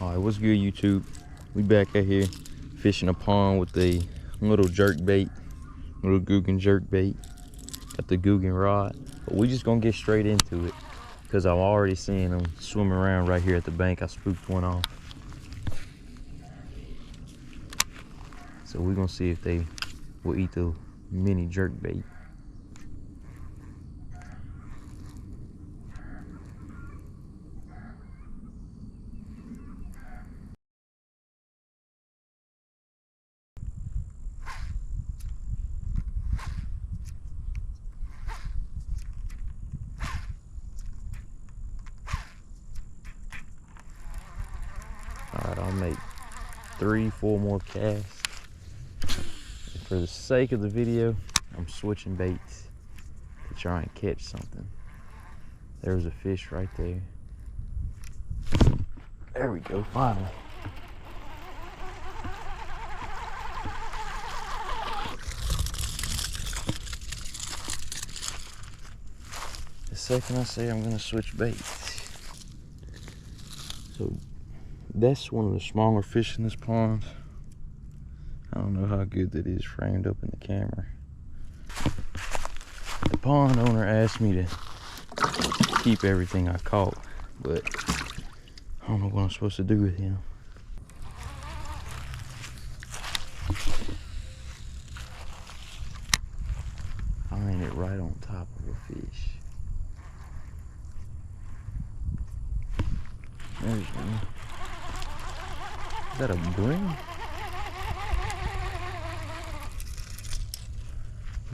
Alright, what's good, YouTube? We back out here fishing a pond with a little jerk bait, little Guggen jerk bait. Got the Guggen rod, but we just gonna get straight into it because I'm already seeing them swimming around right here at the bank. I spooked one off, so we're gonna see if they will eat the mini jerk bait. Alright, I'll make 3-4 more casts. And for the sake of the video, I'm switching baits to try and catch something. There was a fish right there. There we go, finally. The second I say I'm gonna switch baits. So that's one of the smaller fish in this pond. I don't know how good that is framed up in the camera. The pond owner asked me to keep everything I caught, but I don't know what I'm supposed to do with him. Find it right on top of a fish. There's one. Is that a brim?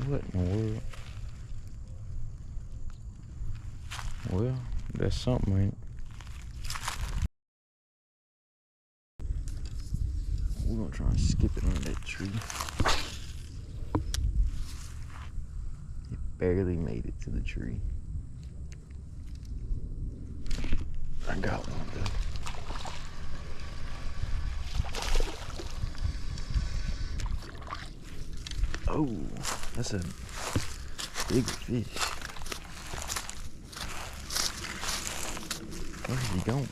What in the world? Well, that's something, ain't it? We're gonna try and skip it under that tree. It barely made it to the tree. I got one though. Oh, that's a big fish. Where's he going?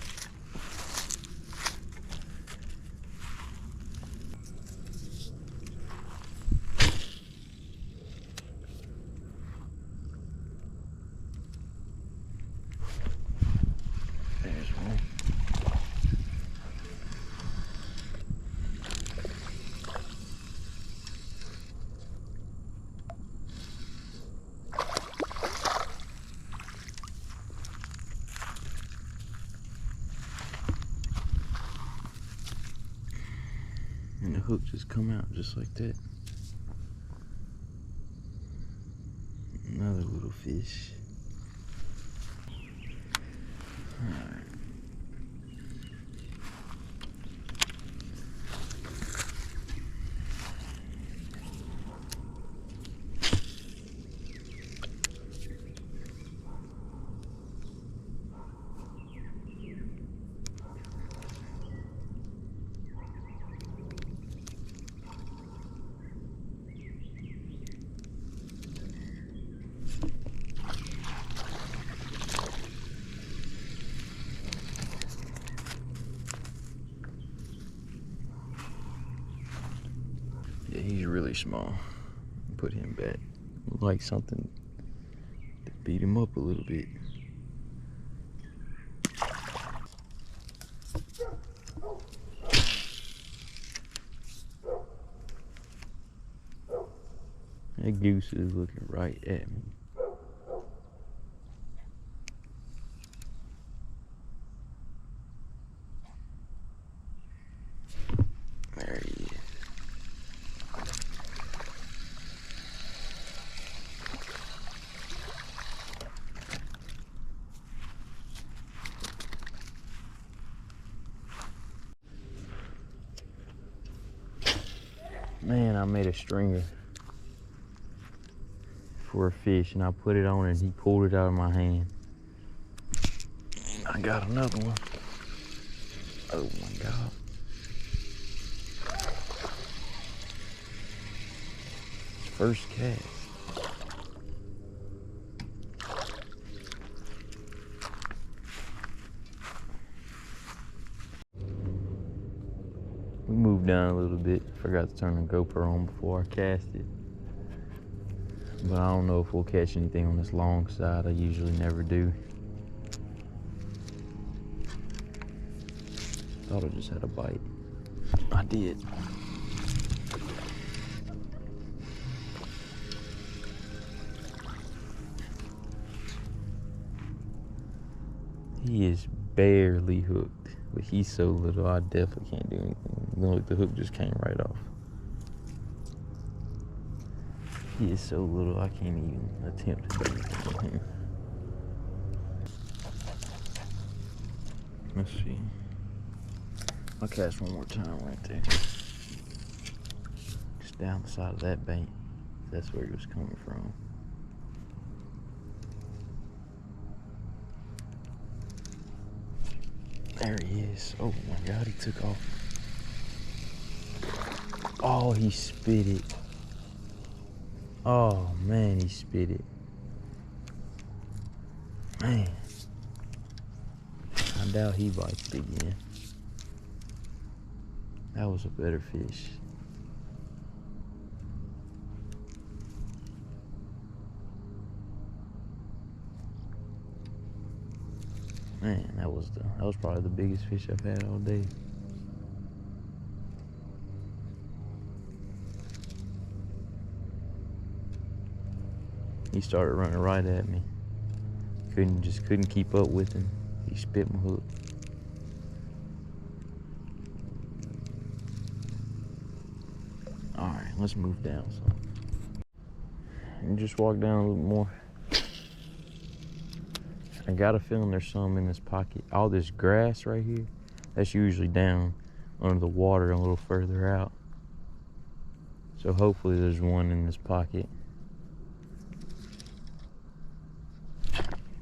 There's one. And the hook just come out just like that. Another little fish. Alright. Yeah, he's really small. Put him back. Like something to beat him up a little bit. That goose is looking right at me. There he is. Man, I made a stringer for a fish and I put it on and he pulled it out of my hand. I got another one. Oh my God. First cast. We moved down a little bit. Forgot to turn the GoPro on before I cast it. But I don't know if we'll catch anything on this long side. I usually never do. Thought I just had a bite. I did. He is barely hooked, but he's so little I definitely can't do anything. Look, the hook just came right off. He is so little I can't even attempt to do anything with him. Let's see. I'll cast one more time right there. Just down the side of that bank. That's where he was coming from. There he is. Oh my God, he took off. Oh, he spit it. Oh man, he spit it. Man. I doubt he bites it again. That was a better fish. Man, that was probably the biggest fish I've had all day. He started running right at me. Couldn't keep up with him. He spit my hook. All right, let's move down some. And just walk down a little more. I got a feeling there's some in this pocket. All this grass right here, that's usually down under the water a little further out. So hopefully there's one in this pocket.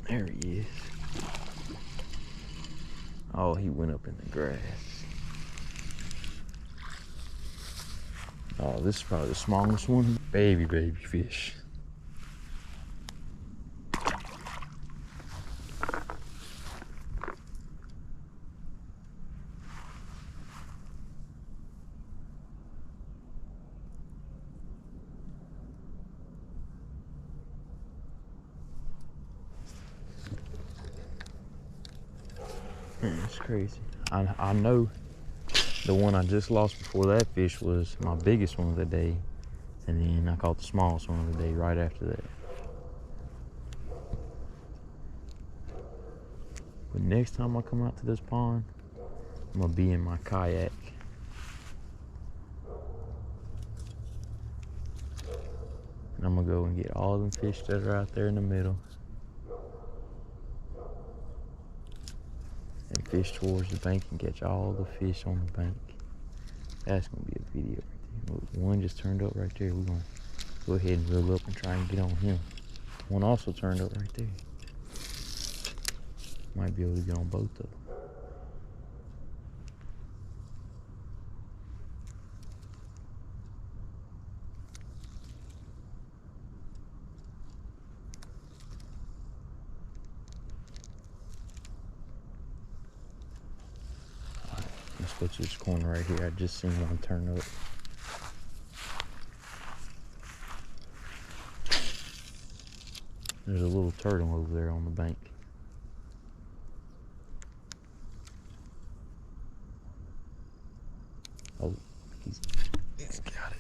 There he is. Oh, he went up in the grass. Oh, this is probably the smallest one. Baby fish. Man, it's crazy. I know the one I just lost before that fish was my biggest one of the day. And then I caught the smallest one of the day right after that. But next time I come out to this pond, I'm gonna be in my kayak. And I'm gonna go and get all them fish that are out there in the middle. And fish towards the bank and catch all the fish on the bank. That's gonna be a video right there. Look, one just turned up right there. We're gonna go ahead and reel up and try and get on him. One also turned up right there. Might be able to get on both of them. Let's go to this corner right here. I just seen one turn up. There's a little turtle over there on the bank. Oh, he's got it.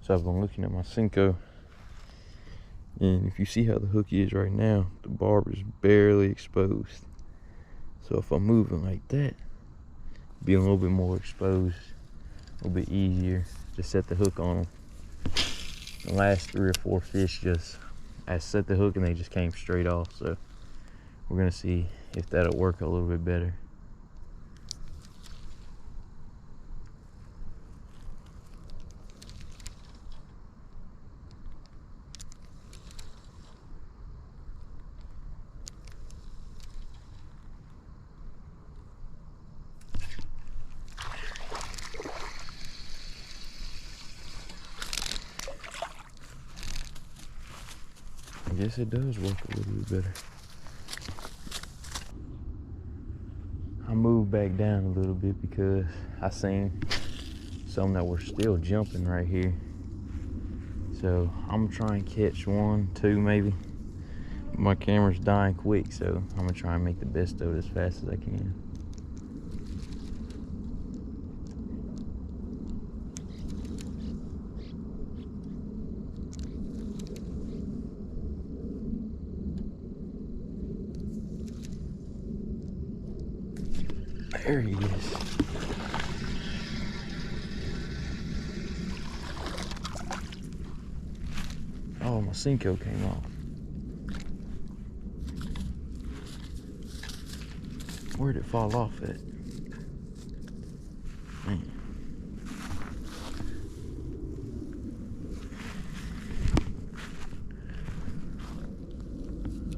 So I've been looking at my Senko, and if you see how the hook is right now, the barb is barely exposed. So if I'm moving like that, be a little bit more exposed, a little bit easier to set the hook on them. The last 3 or 4 fish I set the hook and they just came straight off. So we're gonna see if that'll work a little bit better. guess it does work a little bit better. I moved back down a little bit because I seen some that were still jumping right here. So I'm gonna try and catch 1, 2 maybe. My camera's dying quick, so I'm gonna try and make the best of it as fast as I can. There he is. Oh, my Cinco came off. Where'd it fall off at? Man.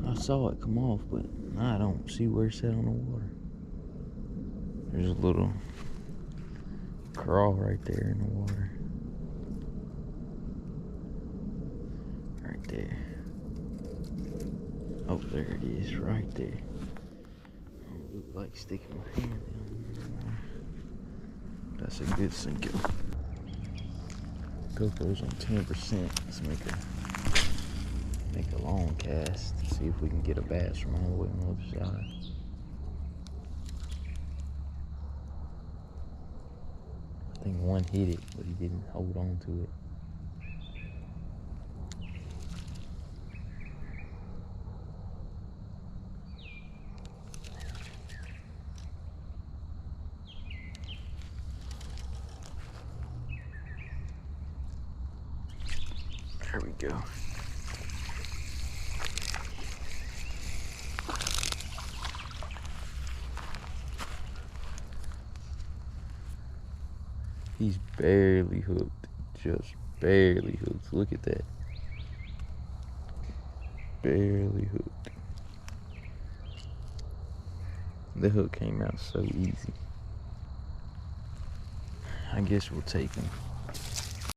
I saw it come off, but I don't see where it's at on the water. There's a little crawl right there in the water. Right there. Oh, there it is, right there. Don't look like sticking my hand in there. That's a good Cinco. Gopro's on 10%. Let's make a long cast. See if we can get a bass from all the way on the other side. I think one hit it, but he didn't hold on to it. There we go. He's barely hooked, just barely hooked. Look at that. Barely hooked. The hook came out so easy. I guess we'll take him.